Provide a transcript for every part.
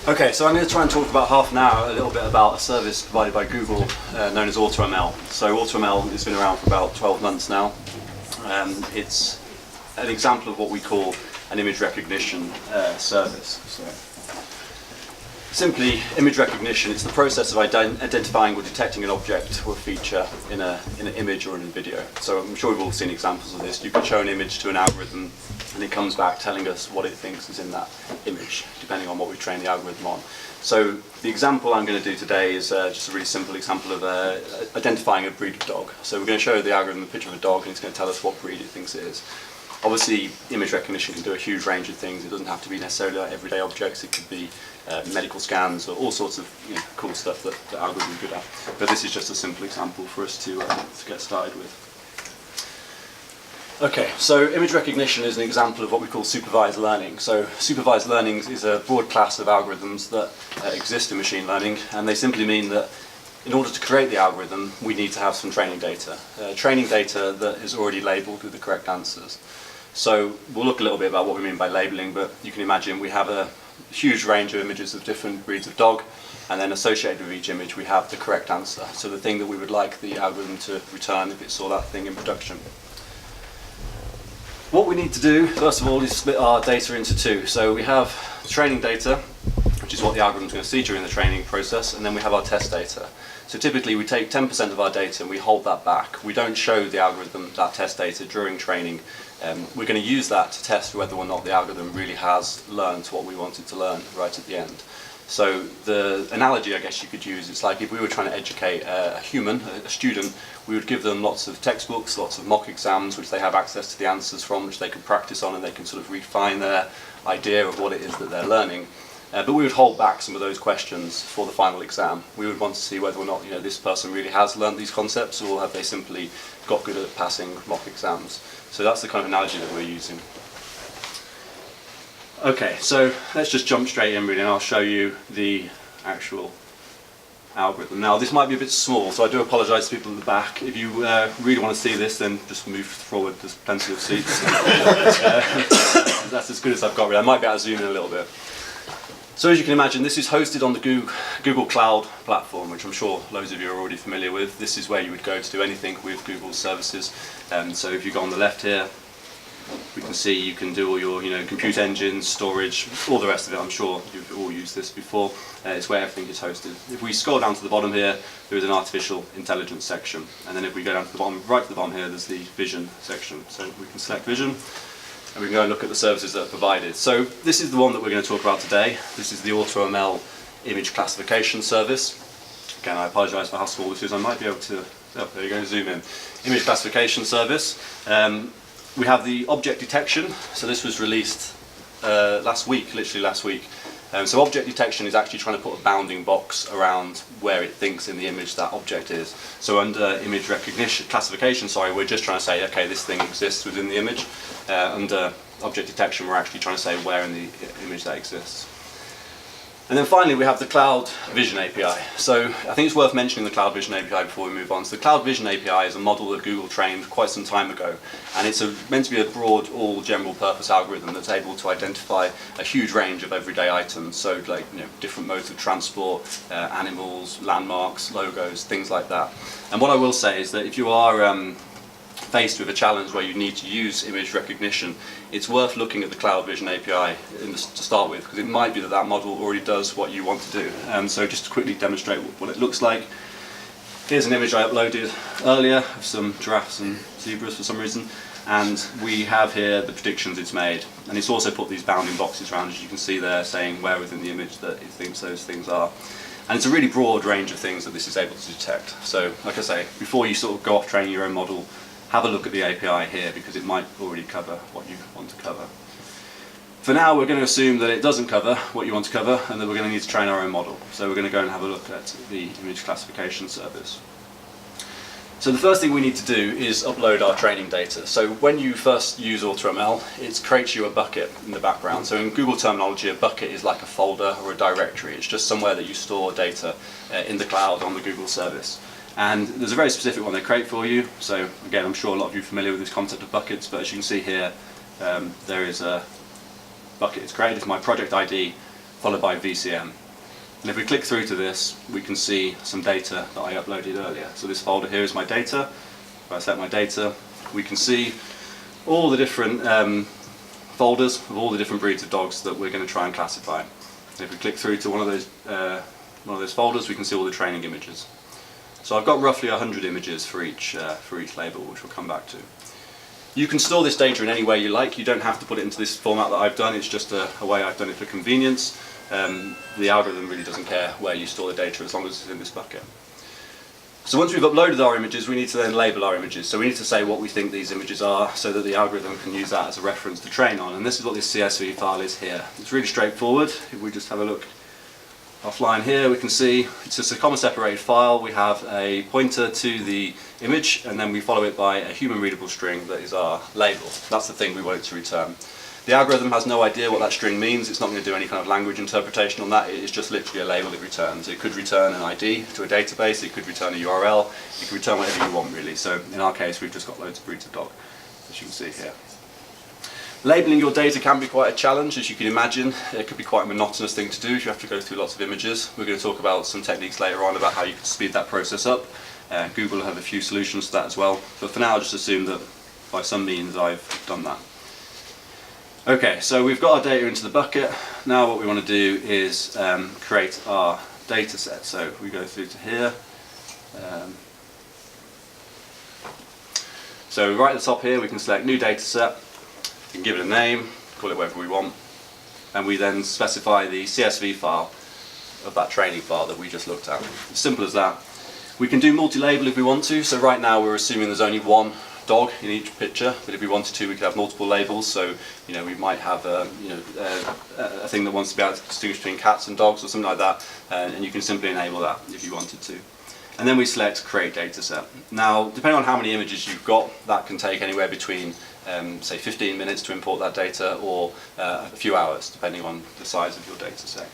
Okay, so I'm going to try and talk for about half an hour a little bit about a service provided by Google known as AutoML. So AutoML has been around for about 12 months now. It's an example of what we call an image recognition service. So, simply, image recognition, it's the process of identifying or detecting an object or a feature in an image or in a video. So I'm sure we've all seen examples of this. You can show an image to an algorithm and it comes back telling us what it thinks is in that image, depending on what we train the algorithm on. So the example I'm going to do today is just a really simple example of identifying a breed of dog. So we're going to show the algorithm a picture of a dog and it's going to tell us what breed it thinks it is. Obviously, image recognition can do a huge range of things. It doesn't have to be necessarily like everyday objects. It could be medical scans or all sorts of cool stuff that the algorithm is good at. But this is just a simple example for us to get started with. Okay, so image recognition is an example of what we call supervised learning. So supervised learning is a broad class of algorithms that exist in machine learning, and they simply mean that in order to create the algorithm, we need to have some training data. Training data that is already labelled with the correct answers. So we'll look a little bit about what we mean by labelling, but you can imagine we have a huge range of images of different breeds of dog, and then associated with each image we have the correct answer. So the thing that we would like the algorithm to return if it saw that thing in production. What we need to do, first of all, is split our data into two. So we have training data, which is what the algorithm is going to see during the training process, and then we have our test data. So typically we take 10% of our data and we hold that back. We don't show the algorithm that test data during training. We're going to use that to test whether or not the algorithm really has learned what we want it to learn right at the end. So the analogy I guess you could use, it's like if we were trying to educate a human, a student, we would give them lots of textbooks, lots of mock exams which they have access to the answers from, which they can practice on and they can sort of refine their idea of what it is that they're learning. But we would hold back some of those questions for the final exam. We would want to see whether or not this person really has learned these concepts, or have they simply got good at passing mock exams. So that's the kind of analogy that we're using. Okay, so let's just jump straight in really, and I'll show you the actual algorithm. Now this might be a bit small, so I do apologise to people in the back. If you really want to see this, then just move forward, there's plenty of seats. That's as good as I've got really. I might be able to zoom in a little bit. So as you can imagine, this is hosted on the Google Cloud platform, which I'm sure loads of you are already familiar with. This is where you would go to do anything with Google's services. So if you go on the left here, we can see you can do all your compute engines, storage, all the rest of it. I'm sure you've all used this before. It's where everything is hosted. If we scroll down to the bottom here, there is an artificial intelligence section. And then if we go down to the bottom, right to the bottom here, there's the vision section. So we can select vision, and we can go and look at the services that are provided. So this is the one that we're going to talk about today. This is the AutoML image classification service. Again, I apologise for how small this is. I might be able to, oh, there you go, zoom in. Image classification service. We have the object detection. So this was released last week, literally last week. So object detection is actually trying to put a bounding box around where it thinks in the image that object is. So under image recognition, classification, sorry, we're just trying to say, okay, this thing exists within the image. Under object detection, we're actually trying to say where in the image that exists. And then finally, we have the Cloud Vision API. So I think it's worth mentioning the Cloud Vision API before we move on. So the Cloud Vision API is a model that Google trained quite some time ago, and it's meant to be a broad, all general purpose algorithm that's able to identify a huge range of everyday items. So like different modes of transport, animals, landmarks, logos, things like that. And what I will say is that if you are faced with a challenge where you need to use image recognition, it's worth looking at the Cloud Vision API to start with, because it might be that that model already does what you want to do. So just to quickly demonstrate what it looks like, here's an image I uploaded earlier of some giraffes and zebras for some reason, and we have here the predictions it's made, and it's also put these bounding boxes around, as you can see there, saying where within the image that it thinks those things are. And it's a really broad range of things that this is able to detect. So like I say, before you sort of go off training your own model, have a look at the API here, because it might already cover what you want to cover. For now, we're going to assume that it doesn't cover what you want to cover, and that we're going to need to train our own model. So we're going to go and have a look at the image classification service. So the first thing we need to do is upload our training data. So when you first use AutoML, it creates you a bucket in the background. So in Google terminology, a bucket is like a folder or a directory. It's just somewhere that you store data in the cloud on the Google service. And there's a very specific one they create for you. So again, I'm sure a lot of you are familiar with this concept of buckets, but as you can see here, there is a bucket it's created. My project ID followed by VCM. And if we click through to this, we can see some data that I uploaded earlier. So this folder here is my data. If I select my data, we can see all the different folders of all the different breeds of dogs that we're going to try and classify. And if we click through to one of those folders, we can see all the training images. So I've got roughly 100 images for each label, which we'll come back to. You can store this data in any way you like. You don't have to put it into this format that I've done. It's just a way I've done it for convenience. The algorithm really doesn't care where you store the data as long as it's in this bucket. So once we've uploaded our images, we need to then label our images. So we need to say what we think these images are so that the algorithm can use that as a reference to train on. And this is what this CSV file is here. It's really straightforward. If we just have a look offline here, we can see it's just a comma separated file. We have a pointer to the image, and then we follow it by a human readable string that is our label. That's the thing we want it to return. The algorithm has no idea what that string means. It's not going to do any kind of language interpretation on that. It is just literally a label it returns. It could return an ID to a database, it could return a URL, it could return whatever you want really. So in our case we've just got loads of breeds of dog, as you can see here. Labelling your data can be quite a challenge, as you can imagine. It could be quite a monotonous thing to do if you have to go through lots of images. We're going to talk about some techniques later on about how you can speed that process up. Google will have a few solutions to that as well. But for now, just assume that by some means I've done that. Okay, so we've got our data into the bucket. Now what we want to do is create our data set. So we go through to here. So right at the top here we can select new data set. We can give it a name, call it whatever we want, and we then specify the CSV file of that training file that we just looked at. As simple as that. We can do multi-label if we want to. So right now we're assuming there's only one dog in each picture, but if we wanted to, we could have multiple labels. So we might have a thing that wants to be able to distinguish between cats and dogs or something like that, and you can simply enable that if you wanted to. And then we select create dataset. Now, depending on how many images you've got, that can take anywhere between say 15 minutes to import that data, or a few hours, depending on the size of your data set.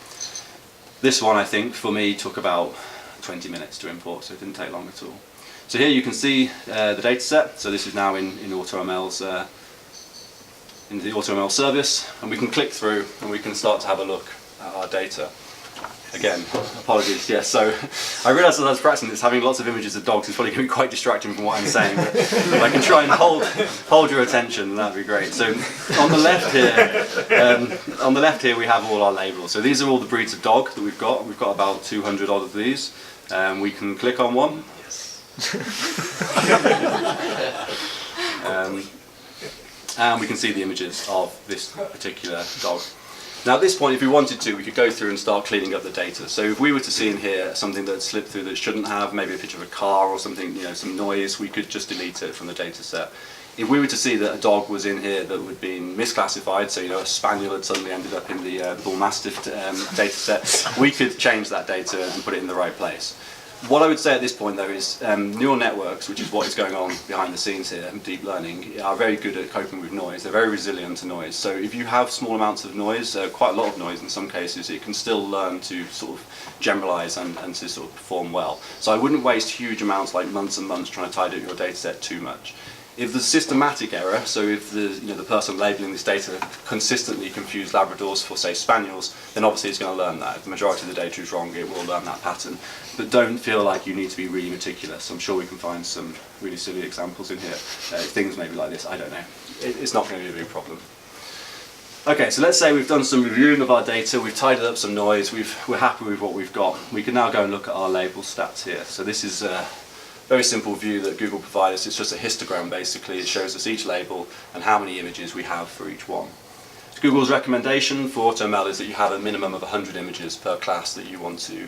This one, I think, for me, took about 20 minutes to import, so it didn't take long at all. So here you can see the data set. So this is now in AutoML's in the AutoML service, and we can click through and we can start to have a look at our data. Again, apologies, yes, so I realised as I was practicing this, having lots of images of dogs is probably going to be quite distracting from what I'm saying, but if I can try and hold your attention, that'd be great. So on the left here we have all our labels. So these are all the breeds of dog that we've got. We've got about 200 odd of these. We can click on one. And we can see the images of this particular dog. Now at this point, if we wanted to, we could go through and start cleaning up the data. So if we were to see in here something that slipped through that shouldn't have, maybe a picture of a car or something, some noise, we could just delete it from the data set. If we were to see that a dog was in here that had been misclassified, so a spaniel had suddenly ended up in the bull mastiff data set, we could change that data and put it in the right place. What I would say at this point though is neural networks, which is what is going on behind the scenes here, and deep learning, are very good at coping with noise. They're very resilient to noise. So if you have small amounts of noise, quite a lot of noise in some cases, it can still learn to sort of generalize and to sort of perform well. So I wouldn't waste huge amounts, like months and months, trying to tidy up your data set too much. If there's systematic error, so if the person labeling this data consistently confused Labradors for, say, Spaniels, then obviously it's going to learn that. If the majority of the data is wrong, it will learn that pattern. But don't feel like you need to be really meticulous. I'm sure we can find some really silly examples in here. Things maybe like this, I don't know. It's not going to be a big problem. Okay, so let's say we've done some reviewing of our data, we've tidied up some noise, we're happy with what we've got. We can now go and look at our label stats here. So this is very simple view that Google provides us. It's just a histogram basically. It shows us each label and how many images we have for each one. Google's recommendation for AutoML is that you have a minimum of 100 images per class that you want to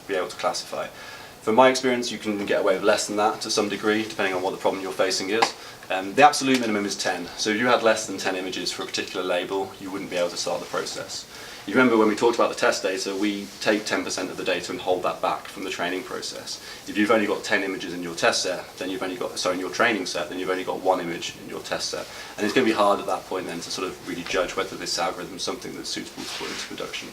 be able to classify. From my experience, you can get away with less than that to some degree, depending on what the problem you're facing is. The absolute minimum is 10. So if you had less than 10 images for a particular label, you wouldn't be able to start the process. You remember when we talked about the test data, we take 10% of the data and hold that back from the training process. If you've only got 10 images in your test set, then you've only got, in your training set, then you've only got 1 image in your test set. And it's going to be hard at that point then to sort of really judge whether this algorithm is something that's suitable to put into production.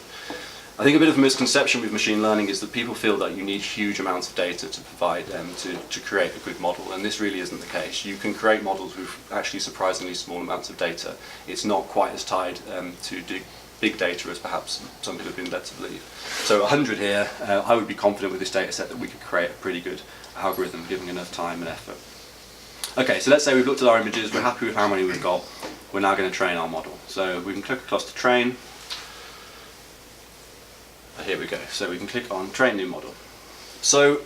I think a bit of a misconception with machine learning is that people feel that you need huge amounts of data to provide to create a good model, and this really isn't the case. You can create models with actually surprisingly small amounts of data. It's not quite as tied to big data as perhaps some people have been led to believe. So 100 here, I would be confident with this data set that we could create a pretty good algorithm given enough time and effort. Okay, so let's say we've looked at our images, we're happy with how many we've got, we're now going to train our model. So we can click across to train. Here we go, so we can click on train new model. So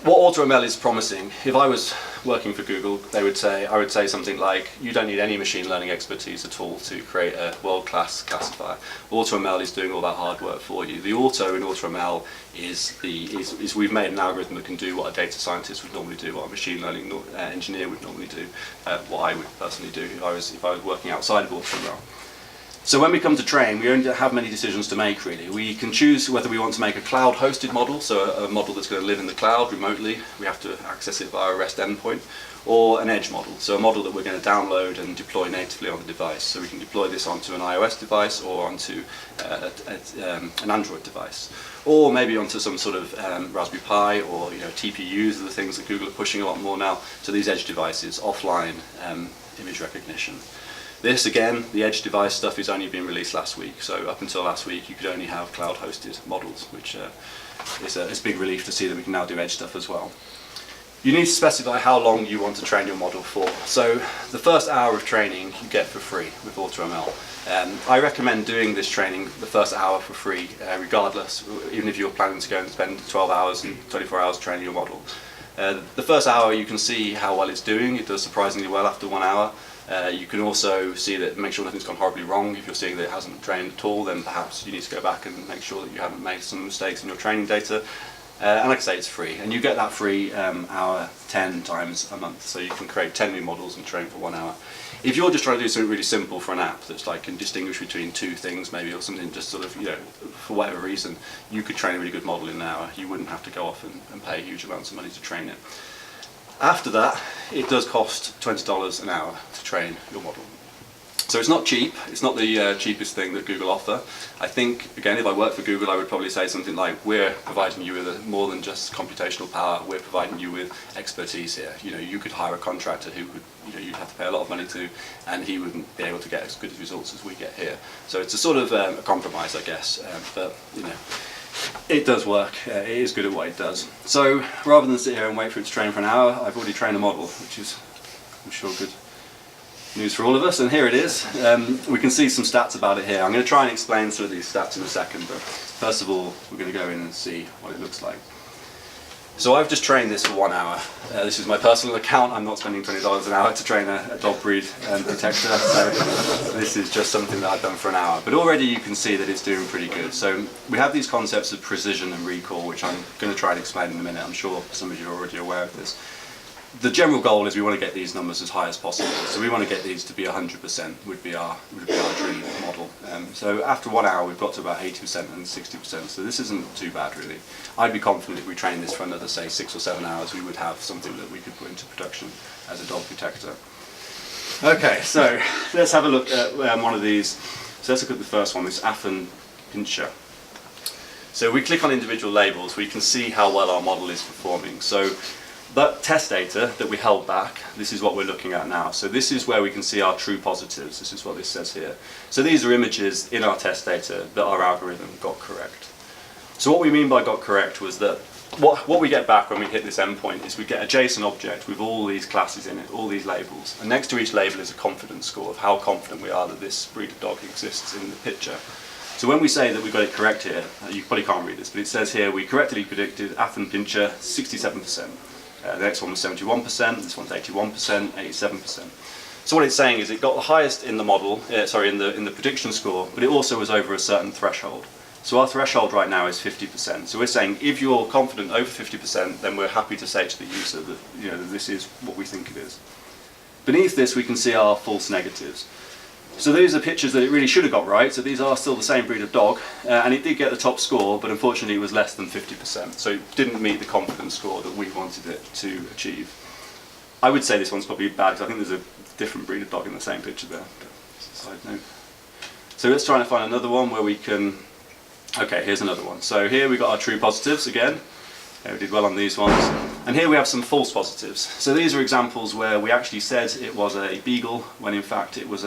what AutoML is promising, if I was working for Google, I would say something like, you don't need any machine learning expertise at all to create a world-class classifier. AutoML is doing all that hard work for you. The auto in AutoML is we've made an algorithm that can do what a data scientist would normally do, what a machine learning engineer would normally do, what I would personally do if I was working outside of AutoML. So when we come to train, we don't have many decisions to make really. We can choose whether we want to make a cloud hosted model, so a model that's going to live in the cloud remotely, we have to access it via a REST endpoint, or an edge model, so a model that we're going to download and deploy natively on the device. So we can deploy this onto an iOS device or onto an Android device, or maybe onto some sort of Raspberry Pi, or TPUs are the things that Google are pushing a lot more now, so these edge devices, offline image recognition. This, again, the edge device stuff is only being released last week, so up until last week you could only have cloud-hosted models, which is a big relief to see that we can now do edge stuff as well. You need to specify how long you want to train your model for. So the first hour of training you get for free with AutoML. I recommend doing this training the first hour for free, regardless, even if you're planning to go and spend 12 hours and 24 hours training your model. The first hour you can see how well it's doing. It does surprisingly well after 1 hour. You can also see that, make sure nothing's gone horribly wrong. If you're seeing that it hasn't trained at all, then perhaps you need to go back and make sure that you haven't made some mistakes in your training data. And like I say, it's free, and you get that free hour 10 times a month, so you can create 10 new models and train for 1 hour. If you're just trying to do something really simple for an app that's like can distinguish between two things maybe, or something just sort of, for whatever reason, you could train a really good model in an hour. You wouldn't have to go off and pay huge amounts of money to train it. After that, it does cost $20 an hour to train your model. So it's not cheap, it's not the cheapest thing that Google offer. I think, again, if I worked for Google, I would probably say something like, we're providing you with more than just computational power, we're providing you with expertise here. You could hire a contractor who would, you'd have to pay a lot of money to, and he wouldn't be able to get as good results as we get here. So it's a sort of a compromise, I guess, but it does work, it is good at what it does. So rather than sit here and wait for it to train for an hour, I've already trained a model, which is, I'm sure, good news for all of us, and here it is. We can see some stats about it here. I'm going to try and explain some of these stats in a second, but first of all we're going to go in and see what it looks like. So I've just trained this for 1 hour. This is my personal account. I'm not spending $20 an hour to train a dog breed detector, so this is just something that I've done for an hour. But already you can see that it's doing pretty good. So we have these concepts of precision and recall, which I'm going to try and explain in a minute. I'm sure some of you are already aware of this. The general goal is we want to get these numbers as high as possible. So we want to get these to be 100% would be our dream model. So after 1 hour we've got to about 80% and 60%, so this isn't too bad really. I'd be confident if we trained this for another, say, 6 or 7 hours, we would have something that we could put into production as a dog detector. Okay, so let's have a look at one of these. So let's look at the first one, this Affin Pincher. So we click on individual labels, we can see how well our model is performing. So that test data that we held back, this is what we're looking at now. So this is where we can see our true positives. This is what this says here. So these are images in our test data that our algorithm got correct. So what we mean by got correct was that what we get back when we hit this endpoint is we get a JSON object with all these classes in it, all these labels. And next to each label is a confidence score of how confident we are that this breed of dog exists in the picture. So when we say that we got it correct here, you probably can't read this, but it says here we correctly predicted Affin Pincher 67%. The next one was 71%, this one's 81%, 87%. So what it's saying is it got the highest in the model, in the prediction score, but it also was over a certain threshold. So our threshold right now is 50%. So we're saying if you're confident over 50%, then we're happy to say to the user that, that this is what we think it is. Beneath this we can see our false negatives. So these are pictures that it really should have got right, so these are still the same breed of dog, and it did get the top score, but unfortunately it was less than 50%, so it didn't meet the confidence score that we wanted it to achieve. I would say this one's probably bad, because I think there's a different breed of dog in the same picture there, but it's a side note. So let's try and find another one where we can... Okay, here's another one. So here we've got our true positives again. We did well on these ones. And here we have some false positives. So these are examples where we actually said it was a beagle, when in fact it was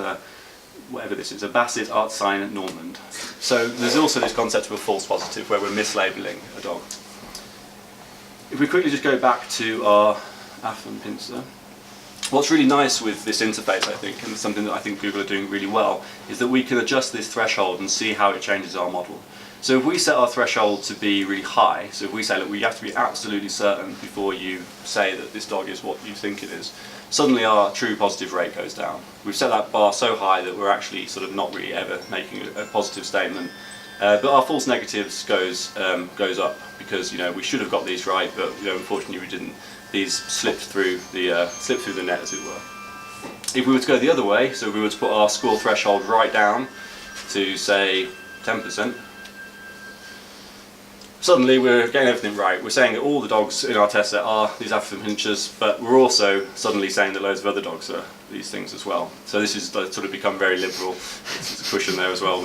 whatever this is, a Bassett, Artsign, Normand. So there's also this concept of a false positive where we're mislabeling a dog. If we quickly just go back to our Affenpinscher, what's really nice with this interface, I think, and something that I think Google are doing really well, is that we can adjust this threshold and see how it changes our model. So if we set our threshold to be really high, so if we say, look, we have to be absolutely certain before you say that this dog is what you think it is, suddenly our true positive rate goes down. We've set that bar so high that we're actually sort of not really ever making a positive statement. But our false negatives goes up because we should have got these right, but unfortunately we didn't. These slipped through the net, as it were. If we were to go the other way, so if we were to put our score threshold right down to say 10%, suddenly we're getting everything right. We're saying that all the dogs in our test set are these Affenpinschers, but we're also suddenly saying that loads of other dogs are these things as well. So this has sort of become very liberal. There's a cushion there as well.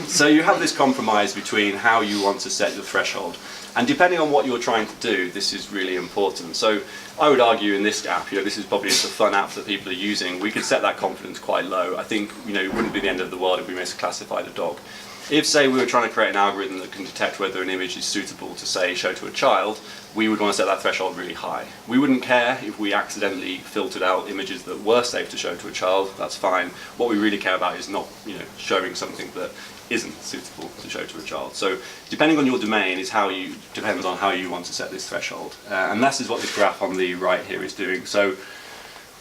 So you have this compromise between how you want to set the threshold. And depending on what you're trying to do, this is really important. So I would argue in this app, this is probably just a fun app that people are using. We could set that confidence quite low. I think it wouldn't be the end of the world if we misclassified a dog. If, say, we were trying to create an algorithm that can detect whether an image is suitable to, say, show to a child, we would want to set that threshold really high. We wouldn't care if we accidentally filtered out images that were safe to show to a child, that's fine. What we really care about is not, showing something that isn't suitable to show to a child. So depending on your domain depends on how you want to set this threshold. And this is what this graph on the right here is doing. So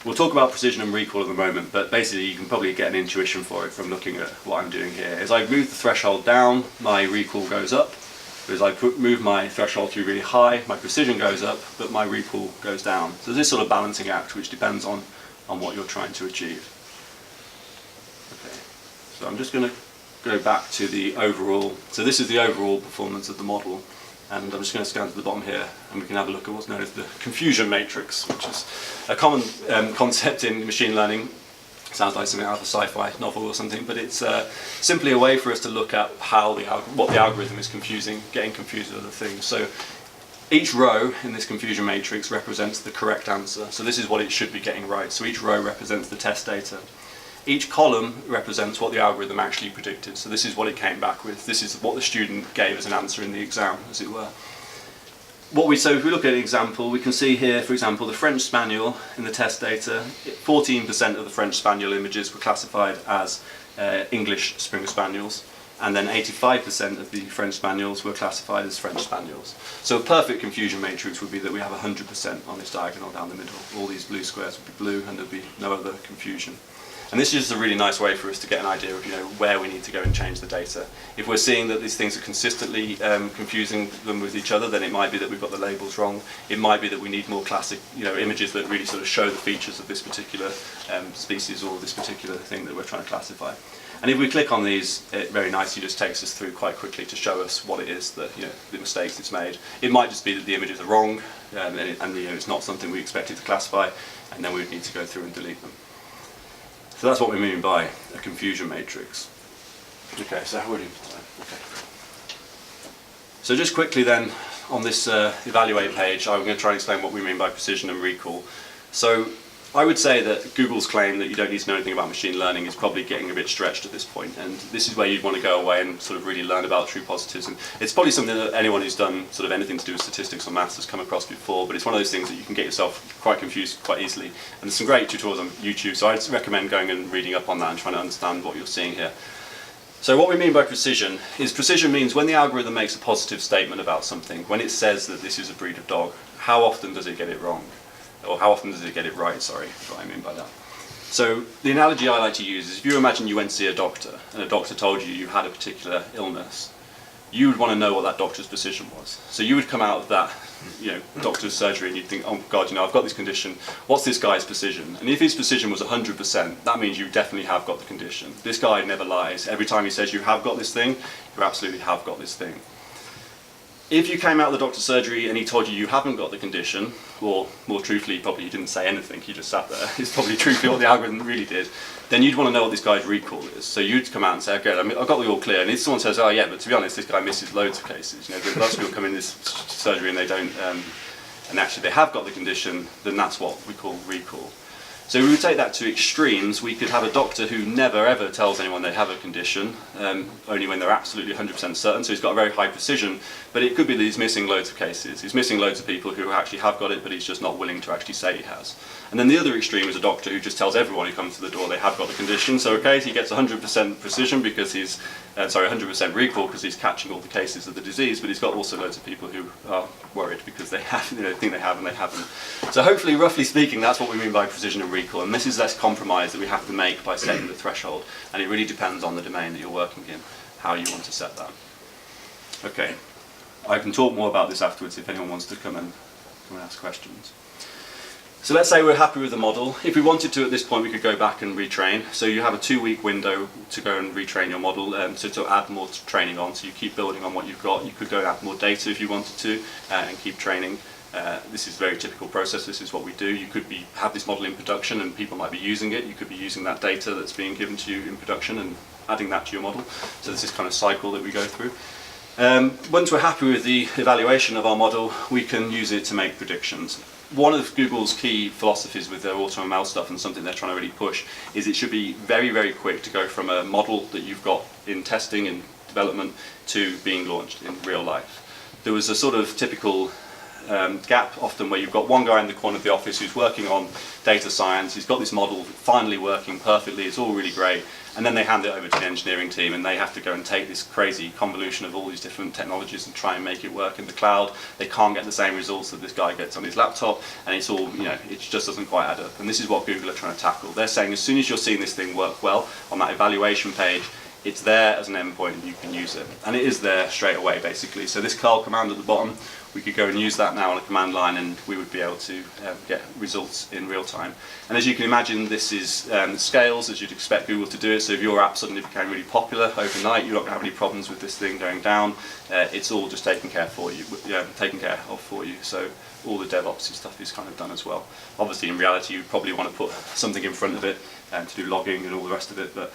we'll talk about precision and recall at the moment, but basically you can probably get an intuition for it from looking at what I'm doing here. As I move the threshold down, my recall goes up. As I move my threshold through really high, my precision goes up, but my recall goes down. So there's this sort of balancing act which depends on what you're trying to achieve. Okay. So I'm just going to go back to the overall. So this is the overall performance of the model. And I'm just going to scan to the bottom here, and we can have a look at what's known as the confusion matrix, which is a common concept in machine learning. Sounds like something out of a sci-fi novel or something, but it's simply a way for us to look at what the algorithm is getting confused with other things. So each row in this confusion matrix represents the correct answer. So this is what it should be getting right. So each row represents the test data. Each column represents what the algorithm actually predicted. So this is what it came back with. This is what the student gave as an answer in the exam, as it were. So if we look at an example, we can see here, for example, the French Spaniel in the test data, 14% of the French Spaniel images were classified as English Springer Spaniels, and then 85% of the French Spaniels were classified as French Spaniels. So a perfect confusion matrix would be that we have 100% on this diagonal down the middle. All these blue squares would be blue, and there'd be no other confusion. And this is just a really nice way for us to get an idea of where we need to go and change the data. If we're seeing that these things are consistently confusing them with each other, then it might be that we've got the labels wrong. It might be that we need more classic images that really sort of show the features of this particular species or this particular thing that we're trying to classify. And if we click on these, it very nicely just takes us through quite quickly to show us what it is that the mistakes it's made. It might just be that the images are wrong, and it's not something we expected to classify, and then we would need to go through and delete them. So that's what we mean by a confusion matrix. Okay, so how would you? Okay. So just quickly then, on this evaluate page, I'm going to try and explain what we mean by precision and recall. So I would say that Google's claim that you don't need to know anything about machine learning is probably getting a bit stretched at this point, and this is where you'd want to go away and sort of really learn about true positives. And it's probably something that anyone who's done sort of anything to do with statistics or maths has come across before, but it's one of those things that you can get yourself quite confused quite easily. And there's some great tutorials on YouTube, so I'd recommend going and reading up on that and trying to understand what you're seeing here. So what we mean by precision means when the algorithm makes a positive statement about something, when it says that this is a breed of dog, how often does it get it wrong? Or how often does it get it right, sorry, is what I mean by that. So the analogy I like to use is if you imagine you went to see a doctor and a doctor told you had a particular illness, you would want to know what that doctor's precision was. So you would come out of that doctor's surgery and you'd think, oh God, I've got this condition, what's this guy's precision? And if his precision was 100%, that means you definitely have got the condition. This guy never lies. Every time he says you have got this thing, you absolutely have got this thing. If you came out of the doctor's surgery and he told you haven't got the condition, or more truthfully, probably he didn't say anything, he just sat there, it's probably truthfully what the algorithm really did, then you'd want to know what this guy's recall is. So you'd come out and say, okay, I've got the all clear, and if someone says, oh yeah, but to be honest, this guy misses loads of cases, lots of people come in this surgery and they don't, and actually they have got the condition, then that's what we call recall. So we would take that to extremes. We could have a doctor who never ever tells anyone they have a condition, only when they're absolutely 100% certain, so he's got a very high precision, but it could be that he's missing loads of cases. He's missing loads of people who actually have got it, but he's just not willing to actually say he has. And then the other extreme is a doctor who just tells everyone who comes to the door they have got the condition. So okay, he gets 100% precision because he's, 100% recall because he's catching all the cases of the disease, but he's got also loads of people who are worried because they have, think they have and they haven't. So hopefully, roughly speaking, that's what we mean by precision and recall. And this is less compromise that we have to make by setting the threshold. And it really depends on the domain that you're working in, how you want to set that. Okay, I can talk more about this afterwards if anyone wants to come and ask questions. So let's say we're happy with the model. If we wanted to at this point, we could go back and retrain. So you have a 2-week window to go and retrain your model, to add more training on. So you keep building on what you've got. You could go and add more data if you wanted to, and keep training. This is a very typical process. This is what we do. You could have this model in production and people might be using it. You could be using that data that's being given to you in production and adding that to your model. So there's this kind of cycle that we go through. Once we're happy with the evaluation of our model, we can use it to make predictions. One of Google's key philosophies with their AutoML stuff, and something they're trying to really push, is it should be very, very quick to go from a model that you've got in testing and development to being launched in real life. There was a sort of typical gap often where you've got one guy in the corner of the office who's working on data science, he's got this model finally working perfectly, it's all really great, and then they hand it over to the engineering team and they have to go and take this crazy convolution of all these different technologies and try and make it work in the cloud. They can't get the same results that this guy gets on his laptop, and it's all, it just doesn't quite add up. And this is what Google are trying to tackle. They're saying as soon as you're seeing this thing work well on that evaluation page, it's there as an endpoint and you can use it. And it is there straight away, basically. So this curl command at the bottom, we could go and use that now on a command line and we would be able to get results in real time. And as you can imagine, this is scales as you'd expect Google to do it. So if your app suddenly became really popular overnight, you're not going to have any problems with this thing going down. It's all just taken care of for you. So all the DevOps stuff is kind of done as well. Obviously, in reality, you probably want to put something in front of it to do logging and all the rest of it. But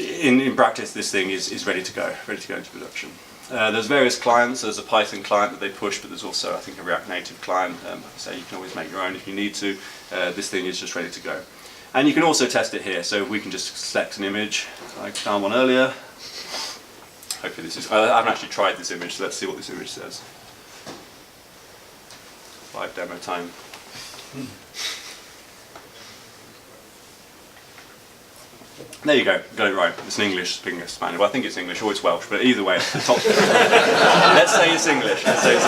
in practice, this thing is ready to go into production. There's various clients. There's a Python client that they push, but there's also, I think, a React Native client. So you can always make your own if you need to. This thing is just ready to go. And you can also test it here. So we can just select an image. I found one earlier. Hopefully this is, I haven't actually tried this image, so let's see what this image says. Live demo time. There you go, got it right. It's an English speaking Spanish. Well, I think it's English or it's Welsh, but either way, it's the top. Let's say it's English. Let's say it's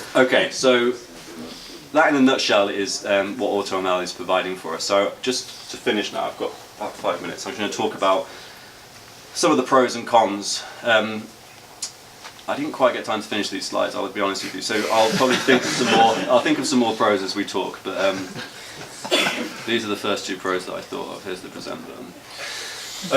English. Okay, so that in a nutshell is what AutoML is providing for us. So just to finish now, I've got about 5 minutes. I'm going to talk about some of the pros and cons. I didn't quite get time to finish these slides, I'll be honest with you. So I'll probably think of some more. I'll think of some more pros as we talk, but. These are the first 2 pros that I thought of. Here's the present button.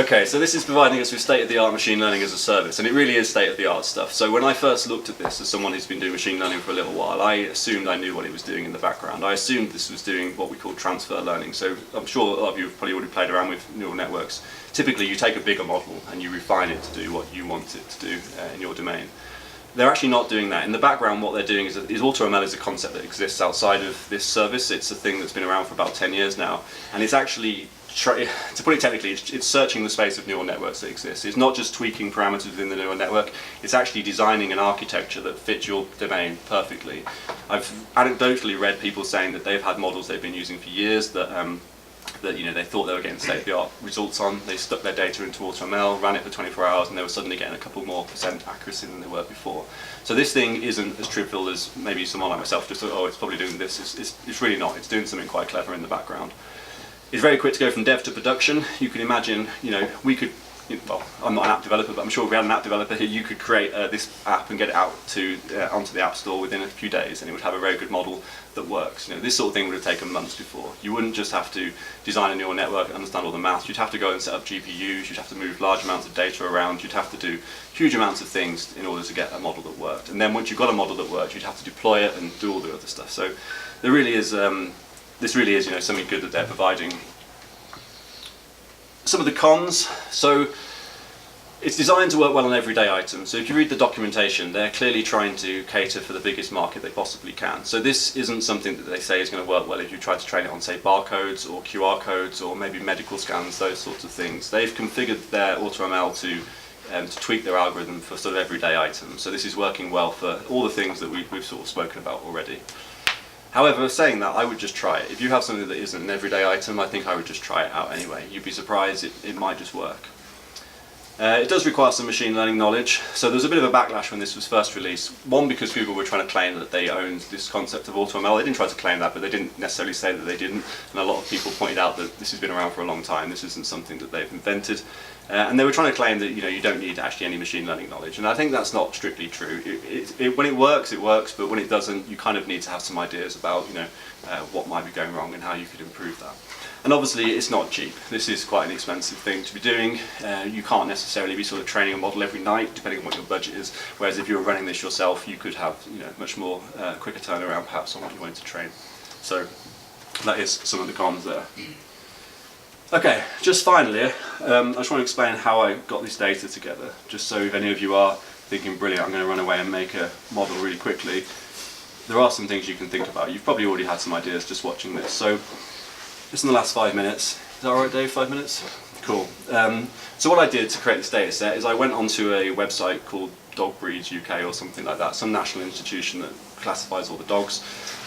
Okay, so this is providing us with state-of-the-art machine learning as a service, and it really is state-of-the-art stuff. So when I first looked at this as someone who's been doing machine learning for a little while, I assumed I knew what it was doing in the background. I assumed this was doing what we call transfer learning. So I'm sure a lot of you have probably already played around with neural networks. Typically, you take a bigger model and you refine it to do what you want it to do in your domain. They're actually not doing that. In the background, what they're doing is AutoML is a concept that exists outside of this service. It's a thing that's been around for about 10 years now. And it's actually, to put it technically, it's searching the space of neural networks that exist. It's not just tweaking parameters within the neural network. It's actually designing an architecture that fits your domain perfectly. I've anecdotally read people saying that they've had models they've been using for years that they thought they were getting state-of-the-art results on. They stuck their data into AutoML, ran it for 24 hours, and they were suddenly getting a couple more % accuracy than they were before. So this thing isn't as trivial as maybe someone like myself just thought, oh, it's probably doing this. It's really not. It's doing something quite clever in the background. It's very quick to go from dev to production. You can imagine, we could, well, I'm not an app developer, but I'm sure if we had an app developer here, you could create this app and get it out onto the App Store within a few days, and it would have a very good model that works. This sort of thing would have taken months before. You wouldn't just have to design a neural network and understand all the math. You'd have to go and set up GPUs. You'd have to move large amounts of data around. You'd have to do huge amounts of things in order to get a model that worked. And then once you've got a model that worked, you'd have to deploy it and do all the other stuff. So there really is, this really is, something good that they're providing. Some of the cons. So It's designed to work well on everyday items. So if you read the documentation, they're clearly trying to cater for the biggest market they possibly can. So this isn't something that they say is going to work well if you try to train it on, say, barcodes or QR codes or maybe medical scans, those sorts of things. They've configured their AutoML to tweak their algorithm for sort of everyday items. So this is working well for all the things that we've sort of spoken about already. However, saying that, I would just try it. If you have something that isn't an everyday item, I think I would just try it out anyway. You'd be surprised, it might just work. It does require some machine learning knowledge, so there was a bit of a backlash when this was first released. One, because Google were trying to claim that they owned this concept of AutoML. They didn't try to claim that, but they didn't necessarily say that they didn't. And a lot of people pointed out that this has been around for a long time. This isn't something that they've invented. And they were trying to claim that you don't need actually any machine learning knowledge. And I think that's not strictly true. When it works, but when it doesn't, you kind of need to have some ideas about what might be going wrong and how you could improve that. And obviously it's not cheap. This is quite an expensive thing to be doing. You can't necessarily be sort of training a model every night, depending on what your budget is. Whereas if you were running this yourself, you could have much more quicker turnaround perhaps on what you wanted to train. So that is some of the cons there. Okay, just finally, I just want to explain how I got this data together. Just so if any of you are thinking, brilliant, I'm going to run away and make a model really quickly, there are some things you can think about. You've probably already had some ideas just watching this. So, just in the last 5 minutes. Is that alright, Dave? 5 minutes? Cool. So what I did to create this data set is I went onto a website called Dog Breeds UK or something like that, some national institution that classifies all the dogs.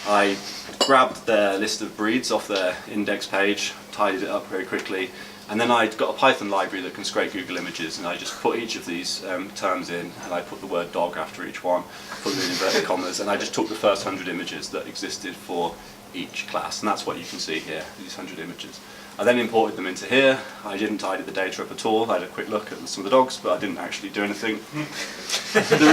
I grabbed their list of breeds off their index page, tidied it up very quickly, and then I got a Python library that can scrape Google images, and I just put each of these terms in, and I put the word dog after each one, put them in inverted commas, and I just took the first 100 images that existed for each class, and that's what you can see here, these 100 images. I then imported them into here. I didn't tidy the data up at all. I had a quick look at some of the dogs, but I didn't actually do anything. The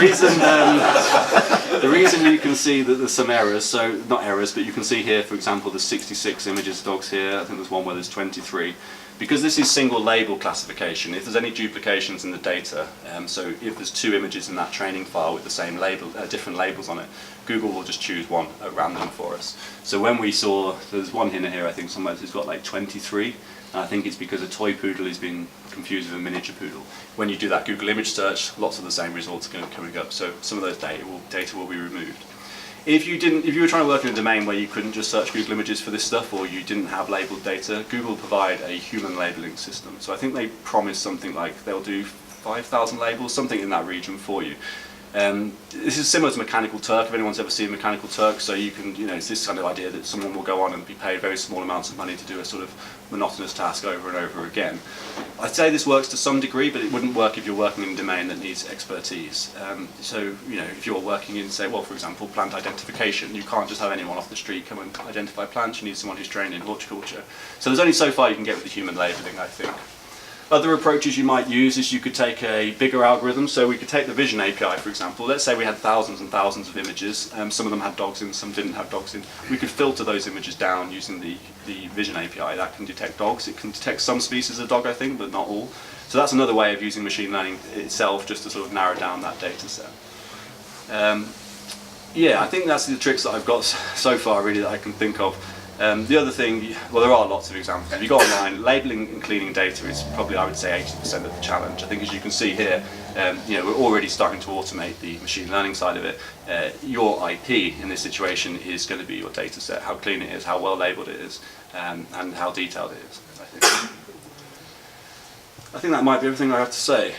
reason you can see that there's some errors, so not errors, but you can see here, for example, there's 66 images of dogs here. I think there's one where there's 23. Because this is single label classification, if there's any duplications in the data, so if there's 2 images in that training file with the same label, different labels on it, Google will just choose one at random for us. So when we saw, there's one here I think somewhere who's got like 23, and I think it's because a toy poodle is being confused with a miniature poodle. When you do that Google image search, lots of the same results are coming up, so some of those data will be removed. If you were trying to work in a domain where you couldn't just search Google Images for this stuff, or you didn't have labeled data, Google provide a human labeling system. So I think they promise something like they'll do 5,000 labels, something in that region for you. This is similar to Mechanical Turk, if anyone's ever seen Mechanical Turk, so you can, it's this kind of idea that someone will go on and be paid very small amounts of money to do a sort of monotonous task over and over again. I'd say this works to some degree, but it wouldn't work if you're working in a domain that needs expertise. So, if you're working in, say, well, for example, plant identification, you can't just have anyone off the street come and identify plants, you need someone who's trained in horticulture. So there's only so far you can get with the human labelling, I think. Other approaches you might use is you could take a bigger algorithm, so we could take the Vision API, for example. Let's say we had thousands and thousands of images, some of them had dogs in, some didn't have dogs in. We could filter those images down using the Vision API. That can detect dogs. It can detect some species of dog, I think, but not all. So that's another way of using machine learning itself just to sort of narrow down that data set. Yeah, I think that's the tricks that I've got so far, really, that I can think of. The other thing, well, there are lots of examples. If you go online, labeling and cleaning data is probably, I would say, 80% of the challenge. I think, as you can see here, we're already starting to automate the machine learning side of it. Your IP in this situation is going to be your data set, how clean it is, how well labeled it is, and how detailed it is, I think. I think that might be everything I have to say.